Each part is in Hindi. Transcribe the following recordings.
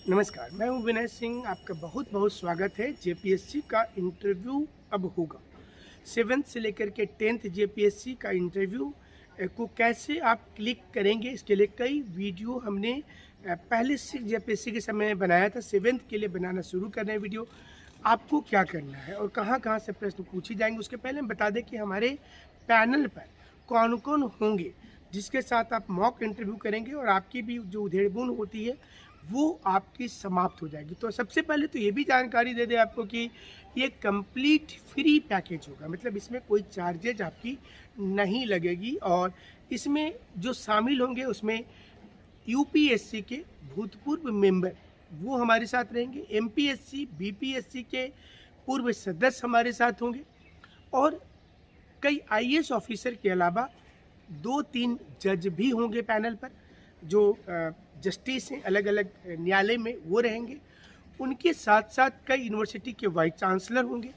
नमस्कार, मैं हूँ विनय सिंह। आपका बहुत बहुत स्वागत है। जेपीएससी का इंटरव्यू अब होगा। 7th से लेकर के 10th जेपीएससी का इंटरव्यू को कैसे आप क्लिक करेंगे, इसके लिए कई वीडियो हमने पहले 6 जेपीएससी के समय में बनाया था। 7th के लिए बनाना शुरू कर रहे हैं वीडियो। आपको क्या करना है और कहाँ-कहाँ से प्रश्न पूछे जाएंगे, उसके पहले हम बता दें कि हमारे पैनल पर कौन-कौन होंगे जिसके साथ आप मॉक इंटरव्यू करेंगे और आपकी भी जो उधेड़-बुन होती है वो आपकी समाप्त हो जाएगी। तो सबसे पहले तो ये भी जानकारी दे दें आपको कि ये कंप्लीट फ्री पैकेज होगा, मतलब इसमें कोई चार्जेज आपकी नहीं लगेगी। और इसमें जो शामिल होंगे उसमें यूपीएससी के भूतपूर्व मेंबर वो हमारे साथ रहेंगे, एमपीएससी, बीपीएससी के पूर्व सदस्य हमारे साथ होंगे और कई आईएएस ऑफिसर के अलावा 2-3 जज भी होंगे पैनल पर, जो जस्टिस हैं अलग अलग न्यायालय में, वो रहेंगे। उनके साथ साथ कई यूनिवर्सिटी के वाइस चांसलर होंगे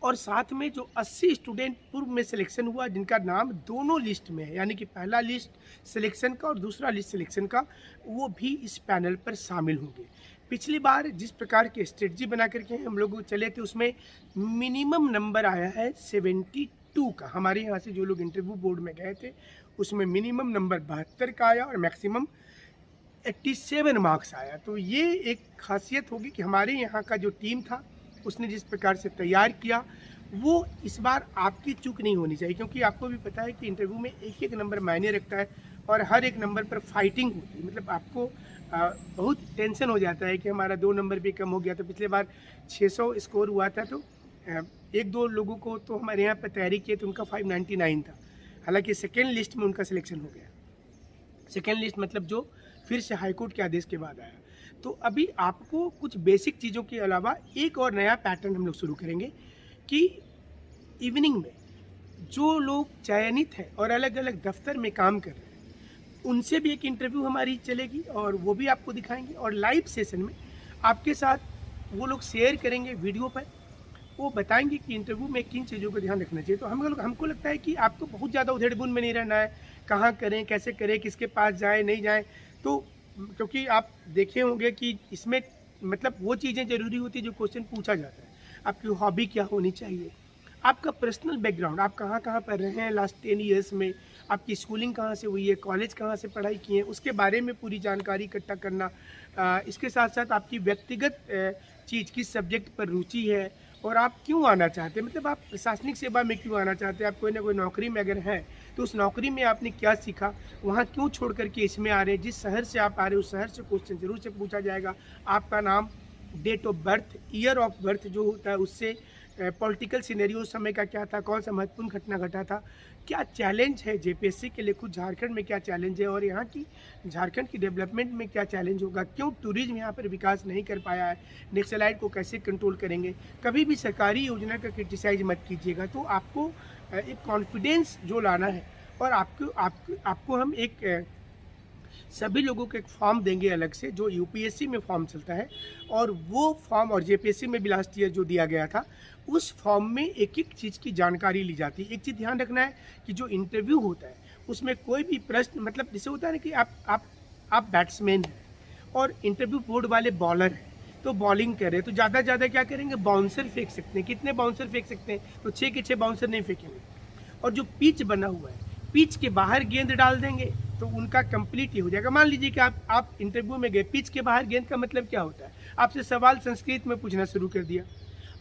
और साथ में जो 80 स्टूडेंट पूर्व में सिलेक्शन हुआ जिनका नाम दोनों लिस्ट में है, यानी कि पहला लिस्ट सिलेक्शन का और दूसरा लिस्ट सिलेक्शन का, वो भी इस पैनल पर शामिल होंगे। पिछली बार जिस प्रकार की स्ट्रेटजी बना करके हम लोग चले थे उसमें मिनिमम नंबर आया है 72 का। हमारे यहाँ से जो लोग इंटरव्यू बोर्ड में गए थे उसमें मिनिमम नंबर 72 का आया और मैक्सिमम 87 मार्क्स आया। तो ये एक खासियत होगी कि हमारे यहाँ का जो टीम था उसने जिस प्रकार से तैयार किया वो इस बार आपकी चूक नहीं होनी चाहिए, क्योंकि आपको भी पता है कि इंटरव्यू में एक एक नंबर मायने रखता है और हर एक नंबर पर फाइटिंग होती है। मतलब आपको बहुत टेंशन हो जाता है कि हमारा 2 नंबर भी कम हो गया। तो पिछले बार 600 स्कोर हुआ था, तो एक दो लोगों को तो हमारे यहाँ पर तैयारी किए तो उनका 599 था। हालांकि सेकेंड लिस्ट में उनका सिलेक्शन हो गया। सेकेंड लिस्ट मतलब जो फिर से हाईकोर्ट के आदेश के बाद आया। तो अभी आपको कुछ बेसिक चीज़ों के अलावा एक और नया पैटर्न हम लोग शुरू करेंगे कि इवनिंग में जो लोग चयनित हैं और अलग अलग दफ्तर में काम कर रहे हैं उनसे भी एक इंटरव्यू हमारी चलेगी और वो भी आपको दिखाएंगे। और लाइव सेशन में आपके साथ वो लोग शेयर करेंगे वीडियो पर, वो बताएंगे कि इंटरव्यू में किन चीज़ों को ध्यान रखना चाहिए। तो हमको लगता है कि आपको बहुत ज़्यादा उधेड़-बुन में नहीं रहना है, कहाँ करें, कैसे करें, किसके पास जाएँ, नहीं जाएँ। तो क्योंकि आप देखे होंगे कि इसमें मतलब वो चीज़ें ज़रूरी होती है जो क्वेश्चन पूछा जाता है। आपकी हॉबी क्या होनी चाहिए, आपका पर्सनल बैकग्राउंड, आप कहाँ पढ़ रहे हैं लास्ट 10 ईयर्स में, आपकी स्कूलिंग कहाँ से हुई है, कॉलेज कहाँ से पढ़ाई की है, उसके बारे में पूरी जानकारी इकट्ठा करना। इसके साथ साथ आपकी व्यक्तिगत चीज़, किस सब्जेक्ट पर रुचि है और आप क्यों आना चाहते हैं, मतलब आप प्रशासनिक सेवा में क्यों आना चाहते हैं। आप कोई ना कोई नौकरी में अगर हैं तो उस नौकरी में आपने क्या सीखा, वहाँ क्यों छोड़ करके इसमें आ रहे हैं, जिस शहर से आप आ रहे हैं उस शहर से क्वेश्चन जरूर से पूछा जाएगा। आपका नाम, date of birth, year of birth जो होता है उससे, पॉलिटिकल सिनेरियो उस समय का क्या था, कौन सा महत्वपूर्ण घटना घटा था, क्या चैलेंज है जेपीएससी के लिए, खुद झारखंड में क्या चैलेंज है और यहाँ की झारखंड की डेवलपमेंट में क्या चैलेंज होगा, क्यों टूरिज्म यहाँ पर विकास नहीं कर पाया है, नेक्सलाइट को कैसे कंट्रोल करेंगे। कभी भी सरकारी योजना का क्रिटिसाइज मत कीजिएगा। तो आपको एक कॉन्फिडेंस जो लाना है और आपको हम एक सभी लोगों को एक फॉर्म देंगे अलग से, जो यूपीएससी में फॉर्म चलता है और वो फॉर्म, और जेपीएससी में भी लास्ट ईयर जो दिया गया था, उस फॉर्म में एक एक चीज़ की जानकारी ली जाती है। एक चीज़ ध्यान रखना है कि जो इंटरव्यू होता है उसमें कोई भी प्रश्न, मतलब जैसे होता है ना कि आप बैट्समैन हैं और इंटरव्यू बोर्ड वाले बॉलर हैं, तो बॉलिंग कर रहे हैं तो ज़्यादा से ज़्यादा क्या करेंगे, बाउंसर फेंक सकते हैं। कितने बाउंसर फेंक सकते हैं, तो 6 के 6 बाउंसर नहीं फेंकेंगे। और जो पिच बना हुआ है, पिच के बाहर गेंद डाल देंगे तो उनका कंप्लीट ही हो जाएगा। मान लीजिए कि आप इंटरव्यू में गए, पिच के बाहर गेंद का मतलब क्या होता है, आपसे सवाल संस्कृत में पूछना शुरू कर दिया,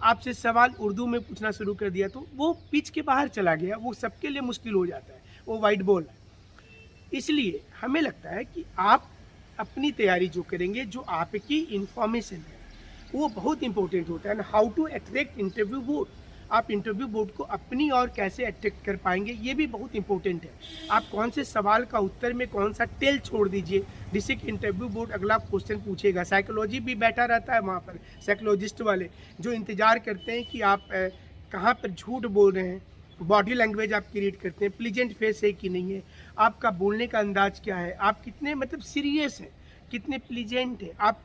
आपसे सवाल उर्दू में पूछना शुरू कर दिया, तो वो पिच के बाहर चला गया, वो सबके लिए मुश्किल हो जाता है, वो वाइट बॉल है। इसलिए हमें लगता है कि आप अपनी तैयारी जो करेंगे, जो आपकी इंफॉर्मेशन है वो बहुत इंपॉर्टेंट होता है। How to attract interview board, आप इंटरव्यू बोर्ड को अपनी और कैसे अट्रैक्ट कर पाएंगे, ये भी बहुत इंपॉर्टेंट है। आप कौन से सवाल का उत्तर में कौन सा टेल छोड़ दीजिए जिससे कि इंटरव्यू बोर्ड अगला क्वेश्चन पूछेगा। साइकोलॉजी भी बैठा रहता है वहाँ पर, साइकोलॉजिस्ट वाले जो इंतजार करते हैं कि आप कहाँ पर झूठ बोल रहे हैं, बॉडी लैंग्वेज आपकी रीड करते हैं, प्लीजेंट फेस है कि नहीं है, आपका बोलने का अंदाज क्या है, आप कितने मतलब सीरियस हैं, कितने प्लीजेंट है आप,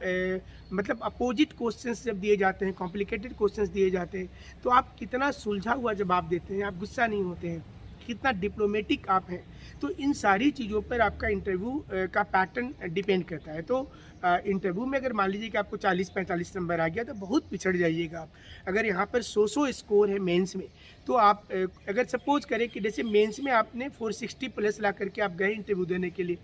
मतलब अपोजिट क्वेश्चंस जब दिए जाते हैं, कॉम्प्लिकेटेड क्वेश्चंस दिए जाते हैं तो आप कितना सुलझा हुआ जवाब देते हैं, आप गुस्सा नहीं होते हैं, कितना डिप्लोमेटिक आप हैं। तो इन सारी चीज़ों पर आपका इंटरव्यू का पैटर्न डिपेंड करता है। तो इंटरव्यू में अगर मान लीजिए कि आपको 40-45 नंबर आ गया तो बहुत पिछड़ जाइएगा आप। अगर यहाँ पर 100 स्कोर है मेंस में, तो आप अगर सपोज करें कि जैसे मेंस में आपने 460 प्लस ला करके आप गए इंटरव्यू देने के लिए,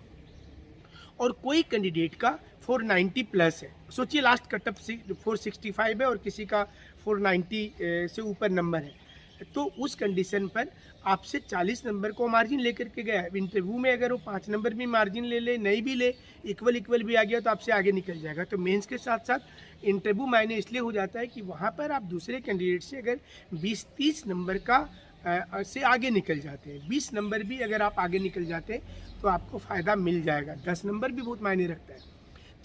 और कोई कैंडिडेट का 490 प्लस है, सोचिए लास्ट कटअप 465 है और किसी का 490 से ऊपर नंबर है, तो उस कंडीशन पर आपसे 40 नंबर को मार्जिन लेकर के गया है। इंटरव्यू में अगर वो 5 नंबर भी मार्जिन ले ले, नहीं भी ले, इक्वल भी आ गया तो आपसे आगे निकल जाएगा। तो मेंस के साथ साथ इंटरव्यू मायने इसलिए हो जाता है कि वहाँ पर आप दूसरे कैंडिडेट से अगर 20-30 नंबर का से आगे निकल जाते हैं, 20 नंबर भी अगर आप आगे निकल जाते हैं तो आपको फ़ायदा मिल जाएगा। 10 नंबर भी बहुत मायने रखता है।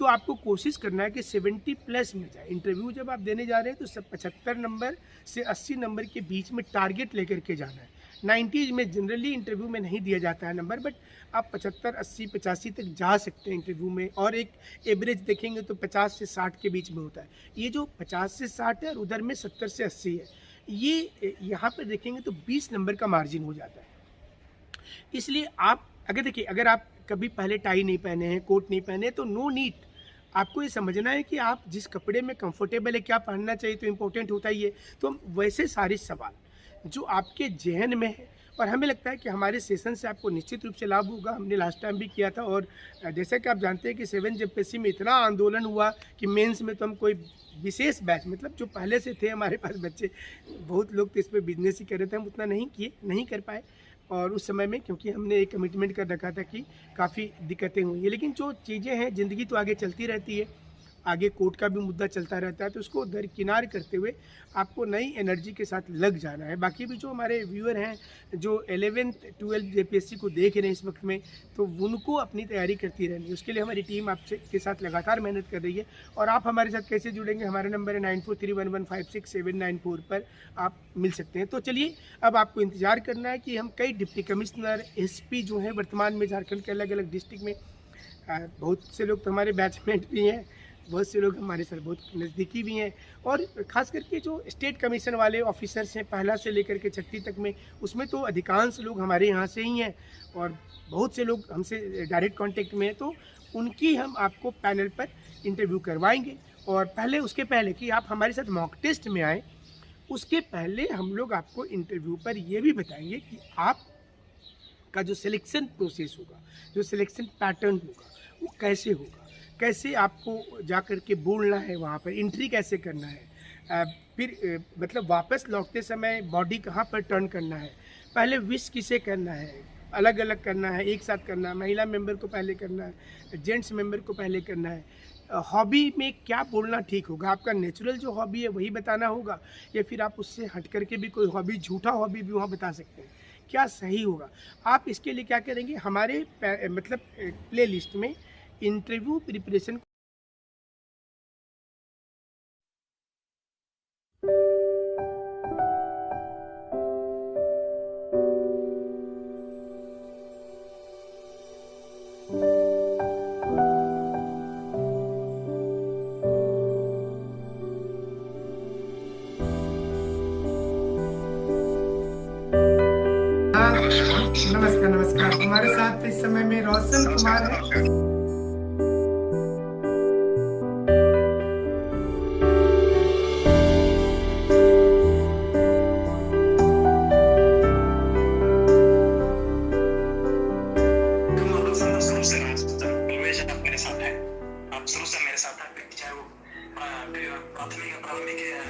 तो आपको कोशिश करना है कि 70 प्लस मिल जाए। इंटरव्यू जब आप देने जा रहे हैं तो सब 75 नंबर से 80 नंबर के बीच में टारगेट लेकर के जाना है। 90 में जनरली इंटरव्यू में नहीं दिया जाता है नंबर, बट आप 75, 80, 85 तक जा सकते हैं इंटरव्यू में, और एक एवरेज देखेंगे तो 50 से 60 के बीच में होता है। ये जो 50 से 60 है और उधर में 70 से 80 है, ये यहाँ पर देखेंगे तो 20 नंबर का मार्जिन हो जाता है। इसलिए आप अगर देखिए, अगर आप कभी पहले टाई नहीं पहने हैं, कोट नहीं पहने, तो नो नीड, आपको ये समझना है कि आप जिस कपड़े में कंफर्टेबल है, क्या पहनना चाहिए, तो इम्पोर्टेंट होता ही है। तो वैसे सारे सवाल जो आपके जहन में है, और हमें लगता है कि हमारे सेशन से आपको निश्चित रूप से लाभ होगा। हमने लास्ट टाइम भी किया था, और जैसा कि आप जानते हैं कि 7 जेपीएससी में इतना आंदोलन हुआ कि मेंस में तो हम कोई विशेष बैच, मतलब जो पहले से थे हमारे पास बच्चे, बहुत लोग तो इस पर बिजनेस ही कर रहे थे, हम उतना नहीं कर पाए। और उस समय में क्योंकि हमने एक कमिटमेंट कर रखा था कि काफ़ी दिक्कतें हुई हैं, लेकिन जो चीज़ें हैं, ज़िंदगी तो आगे चलती रहती है, आगे कोर्ट का भी मुद्दा चलता रहता है, तो उसको दरकिनार करते हुए आपको नई एनर्जी के साथ लग जाना है। बाकी भी जो हमारे व्यूअर हैं, जो 11th 12th जेपीएससी को देख रहे हैं इस वक्त में, तो उनको अपनी तैयारी करती रहनी है। उसके लिए हमारी टीम आपसे के साथ लगातार मेहनत कर रही है। और आप हमारे साथ कैसे जुड़ेंगे? हमारा नंबर है 9431156794 पर आप मिल सकते हैं। तो चलिए, अब आपको इंतज़ार करना है कि हम कई डिप्टी कमिश्नर, एसपी जो हैं वर्तमान में झारखंड के अलग अलग डिस्ट्रिक्ट में, बहुत से लोग तो हमारे बैचमेट भी हैं, बहुत से लोग हमारे साथ बहुत नज़दीकी भी हैं, और ख़ास करके जो स्टेट कमीशन वाले ऑफिसर्स हैं, पहला से लेकर के 6ठी तक में, उसमें तो अधिकांश लोग हमारे यहाँ से ही हैं, और बहुत से लोग हमसे डायरेक्ट कांटेक्ट में हैं। तो उनकी हम आपको पैनल पर इंटरव्यू करवाएंगे। और पहले, उसके पहले कि आप हमारे साथ मॉक टेस्ट में आएँ, उसके पहले हम लोग आपको इंटरव्यू पर ये भी बताएंगे कि आप का जो सिलेक्शन प्रोसेस होगा, जो सिलेक्शन पैटर्न होगा, वो कैसे होगा, कैसे आपको जा कर के बोलना है, वहाँ पर एंट्री कैसे करना है, फिर मतलब वापस लौटते समय बॉडी कहाँ पर टर्न करना है, पहले विश किसे करना है, अलग अलग करना है, एक साथ करना है, महिला मेंबर को पहले करना है, जेंट्स मेंबर को पहले करना है, हॉबी में क्या बोलना ठीक होगा, आपका नेचुरल जो हॉबी है वही बताना होगा, या फिर आप उससे हट करके भी कोई हॉबी, झूठा हॉबी भी वहाँ बता सकते हैं, क्या सही होगा। आप इसके लिए क्या करेंगे, हमारे मतलब प्ले लिस्ट में इंटरव्यू प्रिपरेशन नमस्कार। हमारे साथ इस समय में रोशन कुमार है।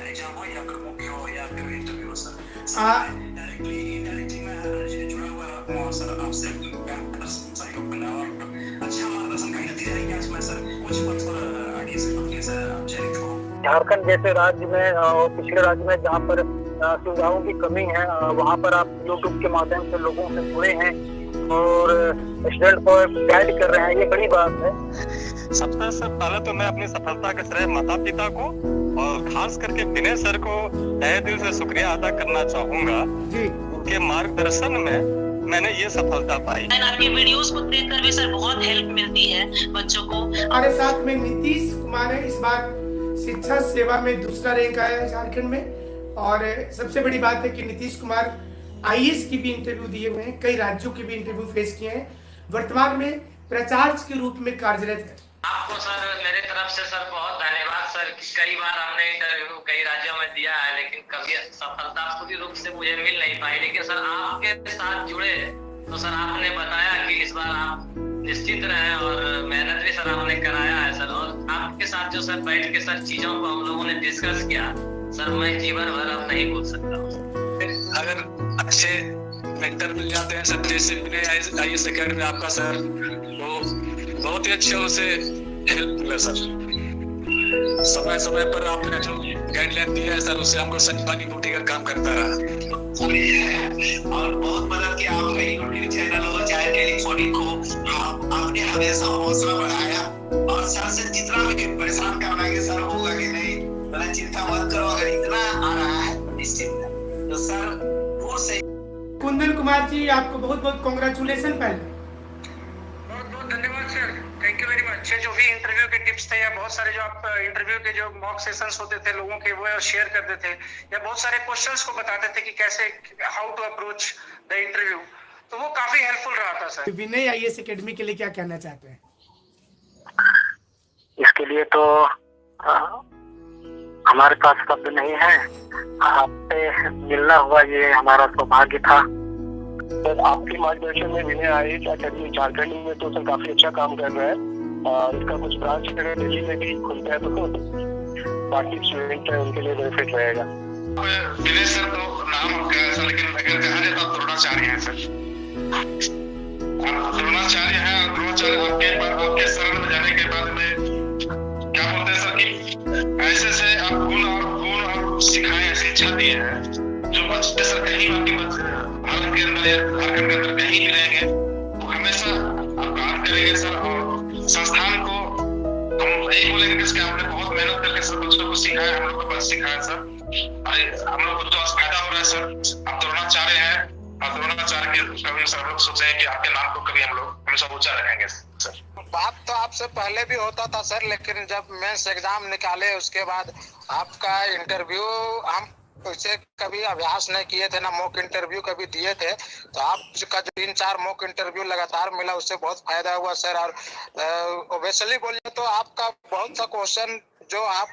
एग्जाम हो या फिर मुख्य हो या फिर इंटरव्यू हो सर, डायरेक्टली मैं जुड़ा हुआ सर आपसे सहयोग करना और अच्छा मार्गदर्शन कहीं दे रही है इसमें सर, कुछ थोड़ा आइडिया से अपने सर आप शेयर करो। झारखंड जैसे राज्य में और पिछले राज्य में जहाँ पर सुविधाओं की कमी है, वहाँ पर आप यूट्यूब के माध्यम से लोगों से जुड़े हैं और स्टूडेंट को गाइड कर रहे हैं, ये बड़ी बात है। सबसे पहले तो मैं अपनी सफलता का श्रेय माता पिता को और खास करके विनय सर को तहे दिल से शुक्रिया अदा करना चाहूंगा। उनके मार्गदर्शन में मैंने ये सफलता पाई। आपके वीडियोस को देखकर भी सर बहुत हेल्प मिलती है बच्चों को। हमारे साथ में नीतीश कुमार है, इस बार शिक्षा सेवा में दूसरा रैंक आया है झारखंड में। और सबसे बड़ी बात है कि नीतीश कुमार आईएएस की भी इंटरव्यू दिए हुए हैं, कई राज्यों के भी इंटरव्यू फेस किए हैं, वर्तमान में प्राचार्य के रूप में कार्यरत है। आपको सर मेरे तरफ से सर बहुत धन्यवाद सर। कई बार हमने इंटरव्यू कई राज्यों में दिया है, लेकिन कभी सफलता पूरी रूप से मुझे मिल नहीं पाई। लेकिन सर आपके साथ जुड़े तो सर आपने बताया कि इस बार आप निश्चित रहें, और मेहनत भी सर आपने कराया है सर। और आपके साथ जो सर बैठ के सर चीजों को हम लोगों ने डिस्कस किया सर, मैं जीवन भर अब नहीं भूल सकता हूँ। अगर अच्छे मेंटर मिल जाते हैं सर, जैसे आईएएस एकेडमी में आपका सर, वो बहुत ही अच्छे उसे हेल्प मिला सर। समय समय पर आपने जो गाइडलाइन दिया है सर, उससे हमको पानी बूटी का काम करता रहा और बहुत मदद किया। आप यूट्यूब चैनल हो चाहे टेलीफोनिक हो, आपने हमेशा हौसला बढ़ाया। और सर से जितना भी परेशान करना है सर होगा कि नहीं, मतलब चिंता मत करो, अगर इतना आ रहा है निश्चित तो सर दूर से। कुंदन कुमार जी, आपको बहुत बहुत कॉन्ग्रेचुलेसन। पहले बहुत बहुत धन्यवाद sir, thank you very much. जो भी इंटरव्यू के टिप्स थे, या बहुत सारे जो आप इंटरव्यू के जो मॉक सेशंस होते थे लोगों के, वो शेयर करते थे, या बहुत सारे क्वेश्चंस को बताते थे कि कैसे how to approach the interview, तो वो काफी हेल्पफुल रहा था सर। विनय आईएएस एकेडमी के लिए क्या कहना चाहते हैं? इसके लिए तो हमारे पास शब्द नहीं है। आपसे मिलना हुआ ये हमारा सौभाग्य था। सर आपके मार्गदर्शन में विनय आईएएस एकेडमी झारखंड में तो सर काफी अच्छा काम कर रहा है, और इसका कुछ ब्रांच अगर दिल्ली में भी खुलता है तो बाकी स्टूडेंट है उनके लिए बेनिफिट रहेगा। विनय सर तो नाम आपका है सर, लेकिन अगर कहा जाए तो द्रोणाचार्य हैं सर। द्रोणाचार्य हैं, और द्रोणाचार्य आपके शरण में जाने के बाद में क्या बोलते हैं सर कि ऐसे से आप गुण और सिखाएं, ऐसी इच्छा दिए हैं जो बच्चे सर कहीं बाकी भारत के अंदर या झारखंड के अंदर कहीं भी रहेंगे वो हमेशा आप काम करेंगे सर। और संस्थान को हम यही बोलेंगे कि आपने बहुत मेहनत करके सब बच्चों को सिखाया, हम लोग को बस सिखाया सर। और हम लोग को जो फायदा हो रहा है सर, आप द्रोणाचार्य हैं, और द्रोणाचार्य के कभी सर हम लोग सोचे हैं कि आपके नाम को कभी हम लोग हमेशा ऊंचा रखेंगे सर। बात तो आपसे पहले भी होता था सर, लेकिन जब मेंस एग्जाम निकाले उसके बाद आपका इंटरव्यू हम उसे कभी अभ्यास नहीं किए थे, ना मॉक इंटरव्यू कभी दिए थे, तो आपका जो 3-4 मॉक इंटरव्यू लगातार मिला उससे बहुत फायदा हुआ सर। और ओबेसली बोलिए तो आपका बहुत सा क्वेश्चन जो आप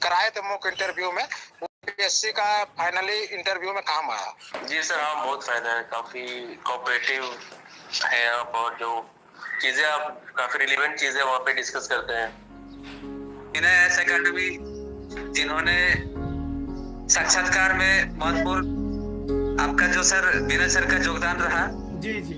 कराए थे मॉक इंटरव्यू में, यूपीएससी का फाइनली इंटरव्यू में काम आया। जी सर, हाँ बहुत फायदा है, काफी कोऑपरेटिव है आप, और जो चीजें आप काफी रिलेवेंट चीजें वहाँ पे डिस्कस करते हैं। विनय आईएएस एकेडमी जिन्होंने साक्षात्कार में महत्वपूर्ण आपका जो सर विनय सर का योगदान रहा। जी जी